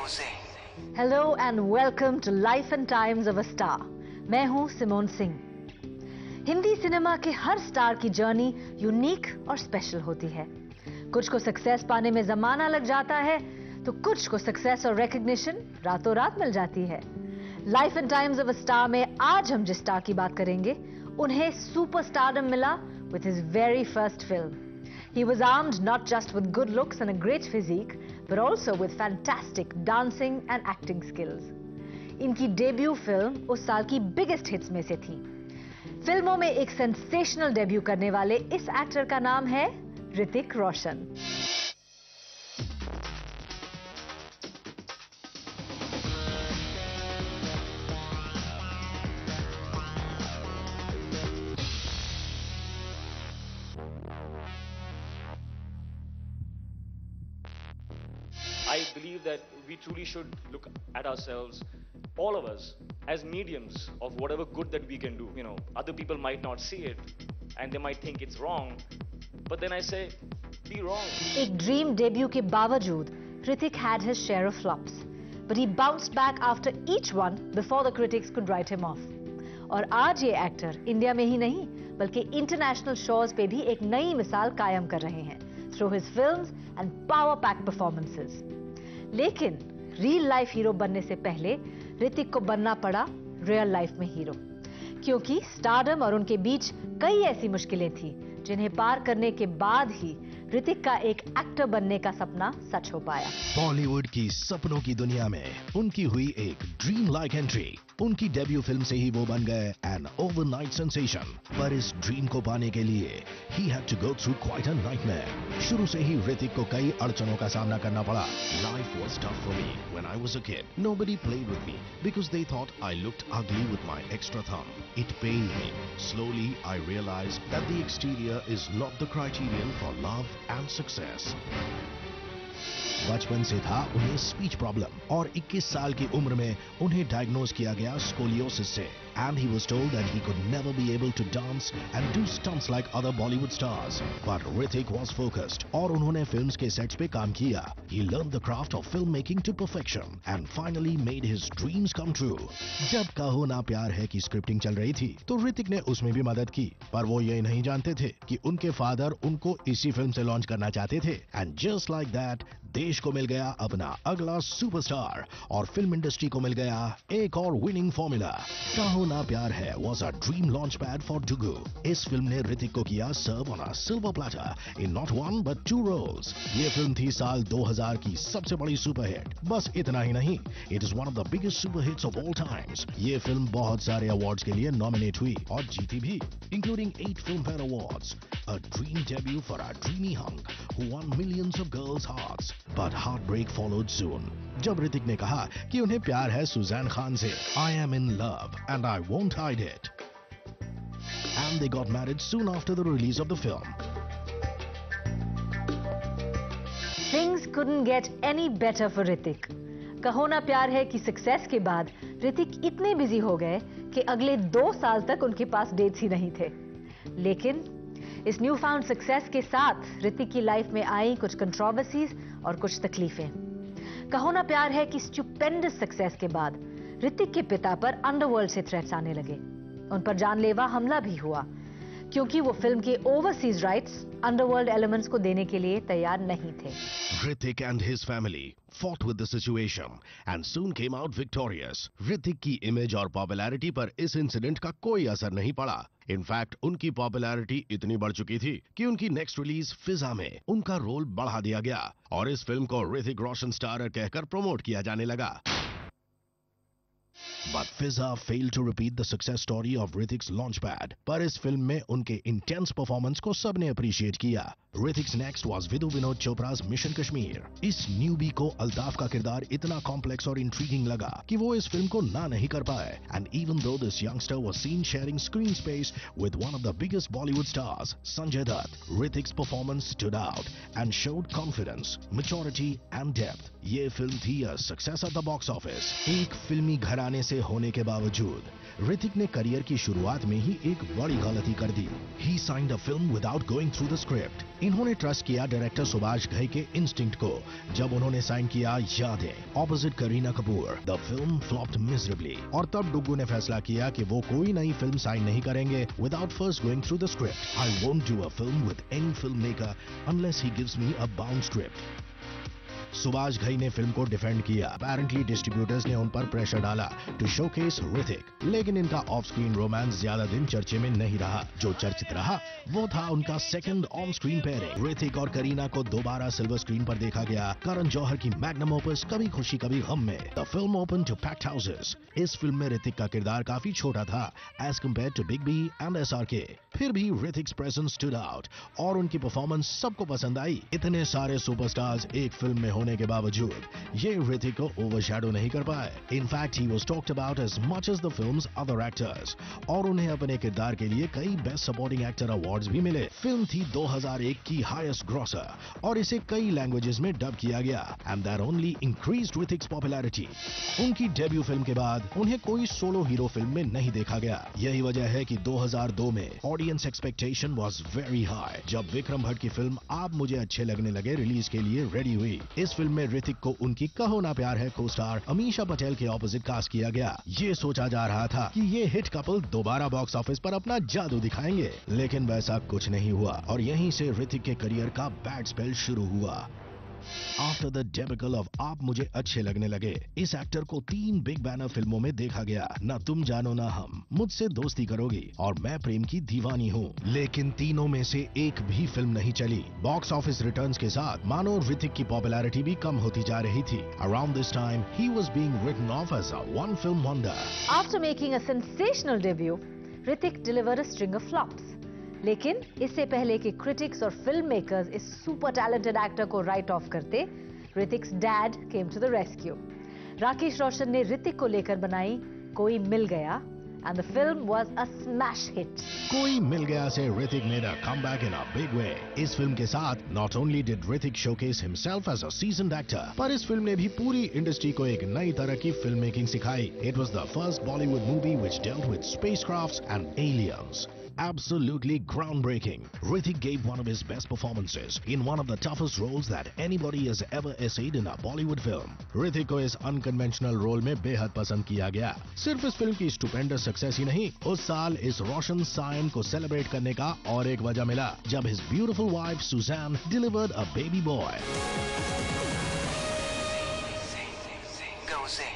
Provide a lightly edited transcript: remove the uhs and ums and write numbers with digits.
Hello and welcome to life and times of a star. मैं हूं Simone Singh. Hindi cinema के हर स्टार की जर्नी यूनिक और स्पेशल होती है। कुछ को सक्सेस पाने में जमाना लग जाता है तो कुछ को सक्सेस और रिकॉग्निशन रातों रात मिल जाती है। Life and times of a star में आज हम जिस स्टार की बात करेंगे उन्हें सुपरस्टारडम मिला with his very first film. He was armed not just with good looks and a great physique, but also with fantastic dancing and acting skills. इनकी डेब्यू फिल्म उस साल की बिगेस्ट हिट्स में से थी। फिल्मों में एक सेंसेशनल डेब्यू करने वाले इस एक्टर का नाम है Hrithik Roshan. I believe that we truly should look at ourselves, all of us, as mediums of whatever good that we can do. You know, other people might not see it and they might think it's wrong, but then I say, be wrong. एक dream debut के बावजूद Hrithik had his share of flops, but he bounced back after each one before the critics could write him off. और आज ये actor India में ही नहीं बल्कि international shows पे भी एक नई मिसाल कायम कर रहे हैं through his films and power-packed performances. लेकिन रियल लाइफ हीरो बनने से पहले ऋतिक को बनना पड़ा रियल लाइफ में हीरो, क्योंकि स्टारडम और उनके बीच कई ऐसी मुश्किलें थी जिन्हें पार करने के बाद ही ऋतिक का एक एक्टर बनने का सपना सच हो पाया। बॉलीवुड की सपनों की दुनिया में उनकी हुई एक ड्रीम लाइक एंट्री। उनकी डेब्यू फिल्म से ही वो बन गए एन ओवरनाइट सेंसेशन। पर इस ड्रीम को पाने के लिए he had to go through quite a nightmare. शुरू से ही ऋतिक को कई अड़चनों का सामना करना पड़ा। Life was tough for me when I was a kid. Nobody played with me because they thought I looked ugly with my extra thumb. It pained me. Slowly I realised that the exterior is not the criterion for love and success. बचपन से था उन्हें speech problem और 21 साल की उम्र में उन्हें डायग्नोज किया गया स्कोलियोसिस से and he was told that he could never be able to dance and do stunts like other Bollywood stars. But Hrithik was focused और उन्होंने फिल्म्स के सेट्स पे काम किया। He learned the craft of filmmaking to perfection and finally made his dreams come true. जब कहो ना प्यार है की स्क्रिप्टिंग चल रही थी तो ऋतिक ने उसमें भी मदद की, पर वो ये नहीं जानते थे कि उनके फादर उनको इसी फिल्म से लॉन्च करना चाहते थे। And just like that, देश को मिल गया अपना अगला सुपरस्टार और फिल्म इंडस्ट्री को मिल गया एक और विनिंग फॉर्मूला। कहो ना प्यार है was a dream launch pad for Dugu. इस फिल्म ने ऋतिक को किया serve on a silver platter in not one but two roles. ये फिल्म थी साल 2000 की सबसे बड़ी सुपरहिट। बस इतना ही नहीं, it is one of the biggest super hits of all times. ये फिल्म बहुत सारे अवार्ड्स के लिए नॉमिनेट हुई और जीती भी, including 8 Filmfare Awards. A dream debut for a dreamy hunk who won millions of girls' hearts. But heartbreak followed soon. जब ऋतिक ने कहा कि उन्हें प्यार है सुजैन खान से, I am in love and I won't hide it. And they got married soon after the release of the film. Things couldn't get any better for Hrithik. कहो ना प्यार है कि सक्सेस के बाद ऋतिक इतने बिजी हो गए कि अगले 2 साल तक उनके पास डेट्स ही नहीं थे। लेकिन इस न्यू फाउंड सक्सेस के साथ ऋतिक की लाइफ में आई कुछ कंट्रोवर्सीज और कुछ तकलीफें। कहो ना प्यार है कि स्टुपेंडस सक्सेस के बाद ऋतिक के पिता पर अंडरवर्ल्ड से थ्रेट्स आने लगे। उन पर जानलेवा हमला भी हुआ क्योंकि वो फिल्म के ओवरसीज राइट्स अंडरवर्ल्ड एलिमेंट्स को देने के लिए तैयार नहीं थे। Hrithik and his family fought with the situation and soon came out victorious. Hrithik की इमेज और पॉपुलैरिटी पर इस इंसिडेंट का कोई असर नहीं पड़ा। इनफैक्ट उनकी पॉपुलैरिटी इतनी बढ़ चुकी थी कि उनकी नेक्स्ट रिलीज फिजा में उनका रोल बढ़ा दिया गया और इस फिल्म को ऋतिक रोशन स्टारर कहकर प्रमोट किया जाने लगा। But Fizza failed to repeat the success story of Hrithik's launchpad. पर इस फिल्म में उनके intense performance को सबने appreciate किया। Hrithik's next was Vidhu Vinod Chopra's Mission Kashmir. इस newbie को अल्ताफ का किरदार इतना complex और intriguing लगा कि वो इस फिल्म को ना नहीं कर पाए। And even though this youngster was seen sharing screen space with one of the biggest Bollywood stars, Sanjay Dutt, Hrithik's performance stood out and showed confidence, maturity and depth. ये फिल्म थी a success at the box office. एक फिल्मी घराने से होने के बावजूद ऋतिक ने करियर की शुरुआत में ही एक बड़ी गलती कर दी। He signed a film without going through the script. इन्होंने ट्रस्ट किया डायरेक्टर सुभाष घई के इंस्टिंक्ट को। जब उन्होंने साइन किया Yaadein opposite Kareena Kapoor, the film flopped miserably और तब डुग्गू ने फैसला किया कि वो कोई नई फिल्म साइन नहीं करेंगे without first going through the script. I won't do a film with any film maker unless he gives me a bound script. Subhash Ghai ने फिल्म को डिफेंड किया। अपेरेंटली डिस्ट्रीब्यूटर्स ने उन पर प्रेशर डाला टू शोकेस ऋतिक, लेकिन इनका ऑफ स्क्रीन रोमांस ज्यादा दिन चर्चे में नहीं रहा। जो चर्चित रहा वो था उनका second on screen pairing. Hrithik और करीना को दोबारा सिल्वर स्क्रीन पर देखा गया करण जौहर की मैग्नम ओपस कभी खुशी कभी गम में। The film open to packed houses. इस फिल्म में ऋतिक का किरदार काफी छोटा था as compared to big B and SRK। फिर भी ऋतिक्स प्रेजेंस स्टूड आउट और उनकी परफॉर्मेंस सबको पसंद आई। इतने सारे सुपरस्टार्स एक फिल्म में होने के बावजूद ये ऋतिक को ओवरशैडो नहीं कर पाए। In fact he was talked about as much as the films other actors और उन्हें अपने किरदार के लिए कई बेस्ट सपोर्टिंग एक्टर अवार्ड्स भी मिले। फिल्म थी 2001 की हाईएस्ट ग्रॉसर और इसे कई लैंग्वेजेस में डब किया गया and that only increased Hrithik's popularity. उनकी डेब्यू फिल्म के बाद उन्हें कोई सोलो हीरो फिल्म में नहीं देखा गया। यही वजह है कि 2002 में audience expectation was very high जब विक्रम भट्ट की फिल्म आप मुझे अच्छे लगने लगे रिलीज के लिए रेडी हुई। इस फिल्म में ऋतिक को उनकी कहो ना प्यार है को स्टार अमीषा पटेल के ऑपोजिट कास्ट किया गया। ये सोचा जा रहा था कि ये हिट कपल दोबारा बॉक्स ऑफिस पर अपना जादू दिखाएंगे, लेकिन वैसा कुछ नहीं हुआ और यहीं से ऋतिक के करियर का बैड स्पेल शुरू हुआ। आफ्टर द डेबिकल ऑफ आप मुझे अच्छे लगने लगे, इस एक्टर को 3 बिग बैनर फिल्मों में देखा गया, ना तुम जानो ना हम, मुझसे दोस्ती करोगी और मैं प्रेम की दीवानी हूँ। लेकिन तीनों में से एक भी फिल्म नहीं चली। बॉक्स ऑफिस रिटर्न्स के साथ मानो ऋतिक की पॉपुलैरिटी भी कम होती जा रही थी। Around this time he was being written off as a one film wonder. After making a sensational debut, Hrithik delivered a string of flops. लेकिन इससे पहले कि क्रिटिक्स और फिल्म मेकर्स इस सुपर टैलेंटेड एक्टर को राइट ऑफ करते, Hrithik's dad came to the rescue. Rakesh Roshan ने ऋतिक को लेकर बनाई कोई मिल गया and the film was a smash hit. कोई मिल गया से Hrithik made a comeback in a big way. इस फिल्म के साथ not only did Hrithik showcase himself as a seasoned actor, पर इस फिल्म ने भी पूरी इंडस्ट्री को एक नई तरह की फिल्म मेकिंग सिखाई. It was the first Bollywood movie which dealt with spacecrafts and aliens. Absolutely groundbreaking. Hrithik gave one of his best performances in one of the toughest roles that anybody has ever essayed in a Bollywood film. Hrithik को इस unconventional role में बेहद पसंद किया गया। सिर्फ इस film की stupendous success ही नहीं, उस साल इस रोशन सायन को सेलिब्रेट करने का और एक वजह मिला जब his beautiful wife Suzanne delivered a baby boy. Go Zing.